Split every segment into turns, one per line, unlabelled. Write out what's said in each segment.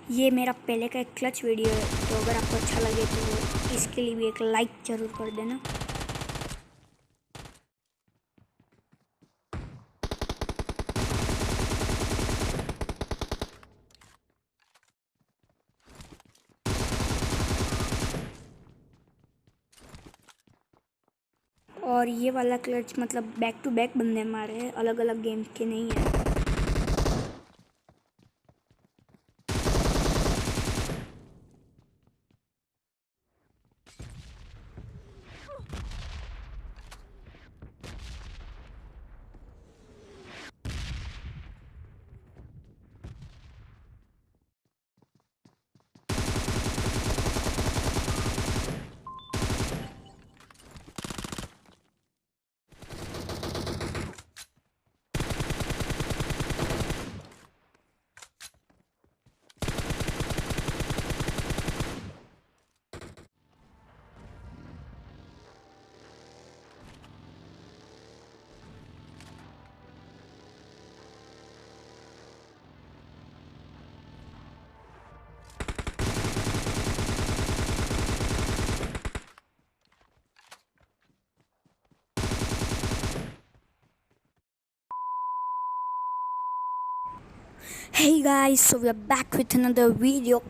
ये मेरा पहले का एक क्लच वीडियो है, तो अगर आपको अच्छा लगे तो इसके लिए भी एक लाइक ज़रूर कर देना। और ये वाला क्लच मतलब बैक टू बैक बंदे मारे हैं, अलग अलग गेम के नहीं है। Hey guys, so we are back with another video।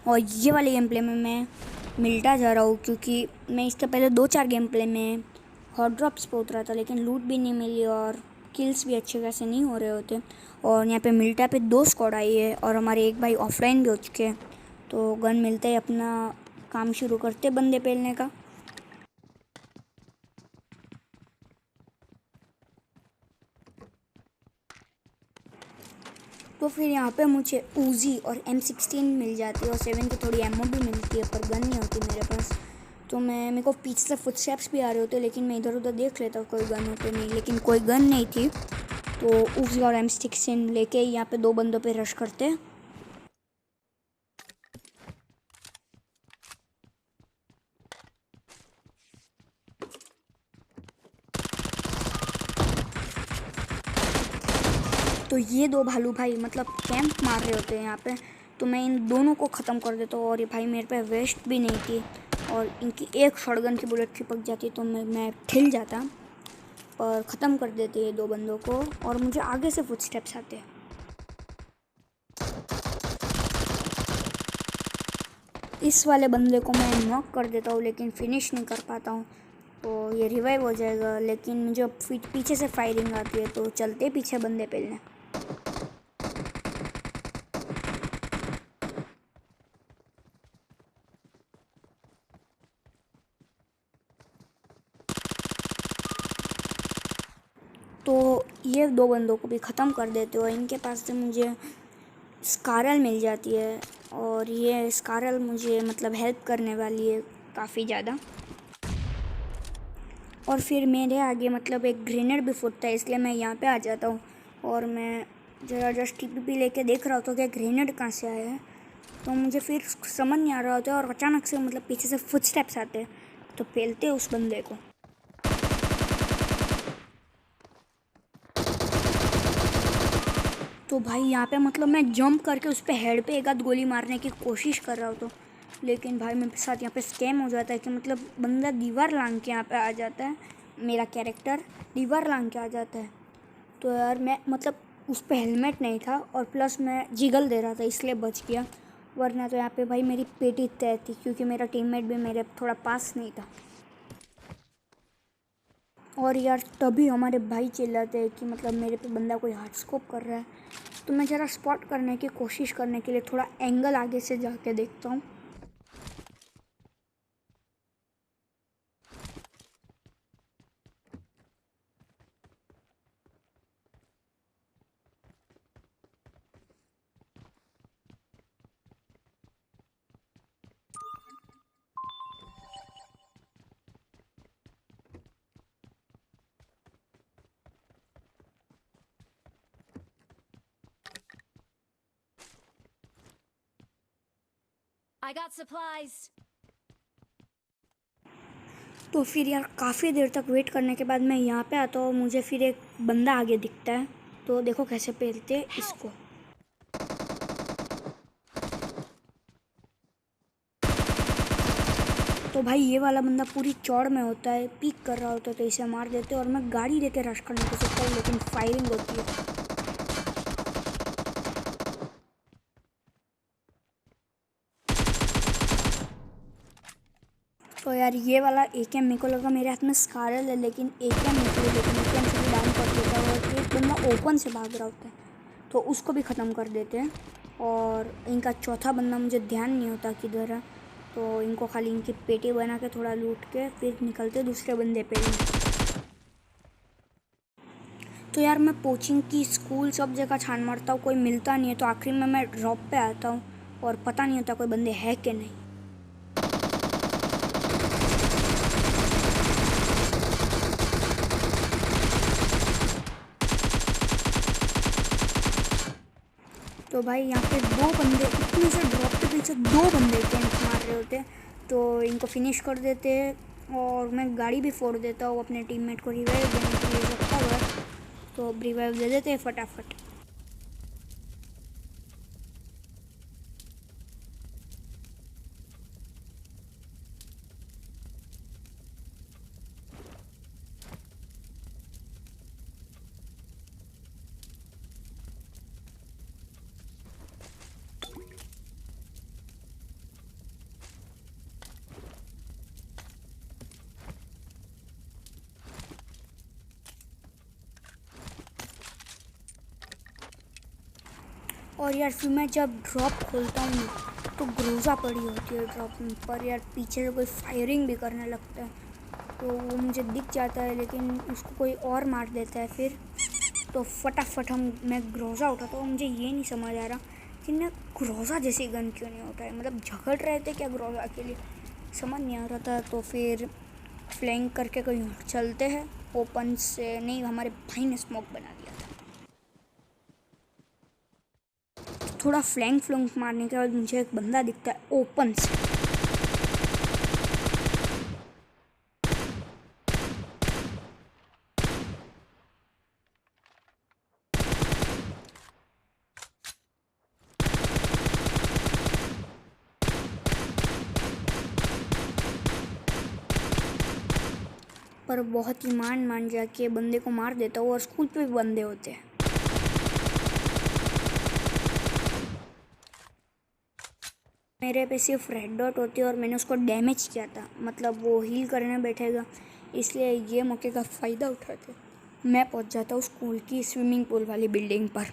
और ये वाले गेम प्ले में मैं मिलता जा रहा हूँ क्योंकि मैं इसके पहले 2-4 गेम प्ले में हॉट ड्रॉप्स पे उतरा था, लेकिन लूट भी नहीं मिली और किल्स भी अच्छे खासे नहीं हो रहे होते। और यहाँ पे मिल्टा पे 2 स्क्वाड आई है और हमारे एक भाई ऑफलाइन भी हो चुके हैं, तो गन मिलते ही अपना काम शुरू करते बंदे पेलने का। तो फिर यहाँ पे मुझे ऊजी और M16 मिल जाती है और 7 की थोड़ी एमओ भी मिलती है, पर गन नहीं होती मेरे पास। तो मेरे को पीछे से फुटस्टेप्स भी आ रहे होते, लेकिन मैं इधर उधर देख लेता हूँ कोई गन हो तो नहीं, लेकिन कोई गन नहीं थी। तो ऊजी और M16 लेके यहाँ पे 2 बंदों पे रश करते हैं। तो ये 2 भालू भाई मतलब कैंप मार रहे होते हैं यहाँ पे, तो मैं इन दोनों को ख़त्म कर देता हूँ। और ये भाई मेरे पे वेस्ट भी नहीं थी और इनकी एक शॉटगन की बुलेट चिपक जाती तो मैं ठिल जाता, पर ख़त्म कर देते हैं 2 बंदों को। और मुझे आगे से फुटस्टेप्स आते हैं। इस वाले बंदे को मैं नॉक कर देता हूँ, लेकिन फिनिश नहीं कर पाता हूँ, तो ये रिवाइव हो जाएगा। लेकिन मुझे पीछे से फायरिंग आती है, तो चलते पीछे बंदे पेलने। तो ये 2 बंदों को भी ख़त्म कर देते हो। इनके पास से मुझे स्कारल मिल जाती है और ये स्कारल मुझे मतलब हेल्प करने वाली है काफ़ी ज़्यादा। और फिर मेरे आगे मतलब एक ग्रेनेड भी फूटता है, इसलिए मैं यहाँ पे आ जाता हूँ और मैं ज़रा जस्ट टीपीपी लेके देख रहा होता कि ग्रेनेड कहाँ से आया है। तो मुझे फिर समझ नहीं आ रहा होता और अचानक से मतलब पीछे से फुटस्टेप्स आते हैं, तो पेलते हैं उस बंदे को। तो भाई यहाँ पे मतलब मैं जंप करके उस पर हेड पे एक आध गोली मारने की कोशिश कर रहा हूँ, तो लेकिन भाई मेरे साथ यहाँ पे स्कैम हो जाता है कि मतलब बंदा दीवार लांग के यहाँ पे आ जाता है, मेरा कैरेक्टर दीवार लांग के आ जाता है। तो यार मैं मतलब उस पर हेलमेट नहीं था और प्लस मैं जिगल दे रहा था, इसलिए बच गया, वरना तो यहाँ पे भाई मेरी पेटी तय थी, क्योंकि मेरा टीममेट भी मेरे थोड़ा पास नहीं था। और यार तभी हमारे भाई चिल्लाते हैं कि मतलब मेरे पे बंदा कोई हार्ड स्कोप कर रहा है, तो मैं ज़रा स्पॉट करने की कोशिश करने के लिए थोड़ा एंगल आगे से जाके देखता हूँ।
I got supplies.
तो फिर यार काफ़ी देर तक वेट करने के बाद मैं यहाँ पे आता हूँ, मुझे फिर एक बंदा आगे दिखता है, तो देखो कैसे पेलते हैं इसको। तो भाई ये वाला बंदा पूरी चौड़ में होता है, पीक कर रहा होता है, तो इसे मार देते हैं और मैं गाड़ी लेके रश करने की सोचता हूँ, लेकिन फायरिंग होती है। तो यार ये वाला AKM मेरे को लगा मेरे हाथ में स्कारल है, लेकिन AKM निकली, लेकिन AKM से भी डाउन कर देता है और एक बंदा ओपन से भाग रहा होता है, तो उसको भी ख़त्म कर देते हैं। और इनका चौथा बंदा मुझे ध्यान नहीं होता किधर है, तो इनको खाली इनकी पेटी बना के थोड़ा लूट के फिर निकलते दूसरे बंदे पे ही। तो यार मैं कोचिंग की स्कूल सब जगह छान मारता हूँ, कोई मिलता नहीं है, तो आखिर में मैं ड्रॉप पे आता हूँ और पता नहीं होता कोई बंदे है कि नहीं। तो भाई यहाँ पे दो बंदे, इतने से ड्रॉप के पीछे दो बंदे कैंप मार रहे होते हैं, तो इनको फिनिश कर देते हैं और मैं गाड़ी भी फोड़ देता हूँ अपने टीममेट को रिवाइव देने के लिए सबका बार, तो रिवाइव दे देते हैं फटाफट। और यार फिर मैं जब ड्रॉप खोलता हूँ तो ग्रोजा पड़ी होती है ड्रॉप में, पर यार पीछे से कोई फायरिंग भी करने लगता है, तो वो मुझे दिख जाता है, लेकिन उसको कोई और मार देता है फिर, तो फटाफट मैं ग्रोजा उठाता हूँ। मुझे ये नहीं समझ आ रहा कि मैं ग्रोजा जैसी गन क्यों नहीं उठाई, मतलब झगड़ रहे थे क्या ग्रोजा के लिए, समझ नहीं आ रहा था। तो फिर फ्लैंक करके कहीं चलते हैं ओपन से, नहीं हमारे भाई ने स्मोक बना दिया था, थोड़ा फ्लैंक फ्लैंक मारने के बाद मुझे एक बंदा दिखता है ओपन से, पर बहुत ही मान जाके बंदे को मार देता हूँ, और स्कूल पे भी बंदे होते हैं। मेरे पे सिर्फ रेड डॉट होती है और मैंने उसको डैमेज किया था, मतलब वो हील करने बैठेगा, इसलिए ये मौके का फ़ायदा उठाते मैं पहुंच जाता हूँ स्कूल की स्विमिंग पूल वाली बिल्डिंग पर।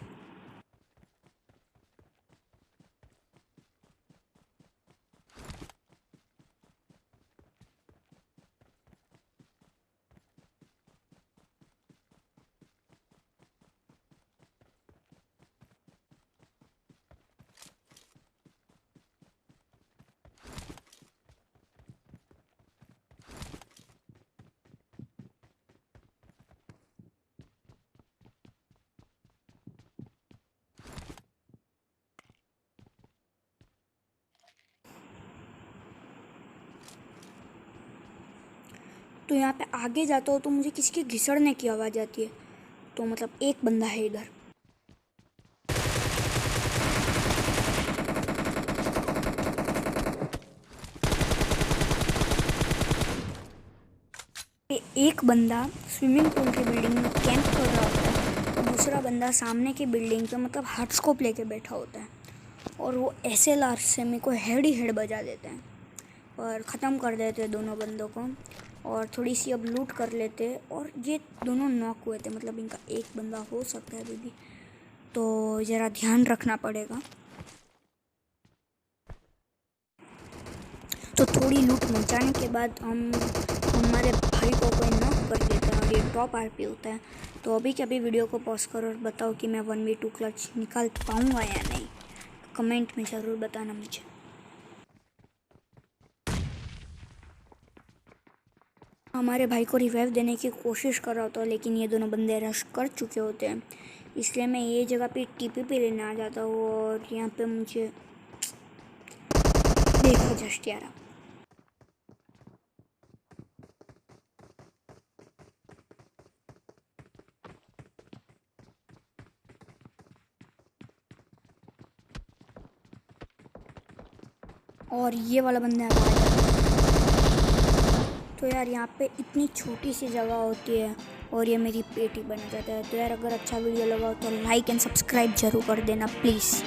तो यहाँ पे आगे जाता हूँ तो मुझे किसी के घिसड़ने की आवाज़ आती है, तो मतलब एक बंदा है इधर। एक बंदा स्विमिंग पूल की बिल्डिंग में कैंप कर रहा होता है, और दूसरा बंदा सामने की बिल्डिंग पे मतलब हार्ड स्कोप लेके बैठा होता है, और वो SLR से मेरे को हेड ही हेड बजा देते हैं और ख़त्म कर देते हैं दोनों बंदों को, और थोड़ी सी अब लूट कर लेते हैं। और ये दोनों नॉक हुए थे, मतलब इनका एक बंदा हो सकता है अभी भी, तो ज़रा ध्यान रखना पड़ेगा। तो थोड़ी लूट मचाने के बाद हमारे भाई को कोई नॉक कर देता है और ये टॉप RP होता है। तो अभी के अभी वीडियो को पॉज करो और बताओ कि मैं 1v2 क्लच निकाल पाऊँगा या नहीं, कमेंट में ज़रूर बताना मुझे। हमारे भाई को रिवाइव देने की कोशिश कर रहा होता है, लेकिन ये दोनों बंदे रश कर चुके होते हैं, इसलिए मैं ये जगह पे TPP लेने आ जाता हूँ, और यहाँ पे मुझे देखो जस्ट यार। और ये वाला बंदा आ जाता है, तो यार यहाँ पे इतनी छोटी सी जगह होती है और ये मेरी पेटी बन जाता है। तो यार अगर अच्छा वीडियो लगा हो तो लाइक एंड सब्सक्राइब जरूर कर देना प्लीज़।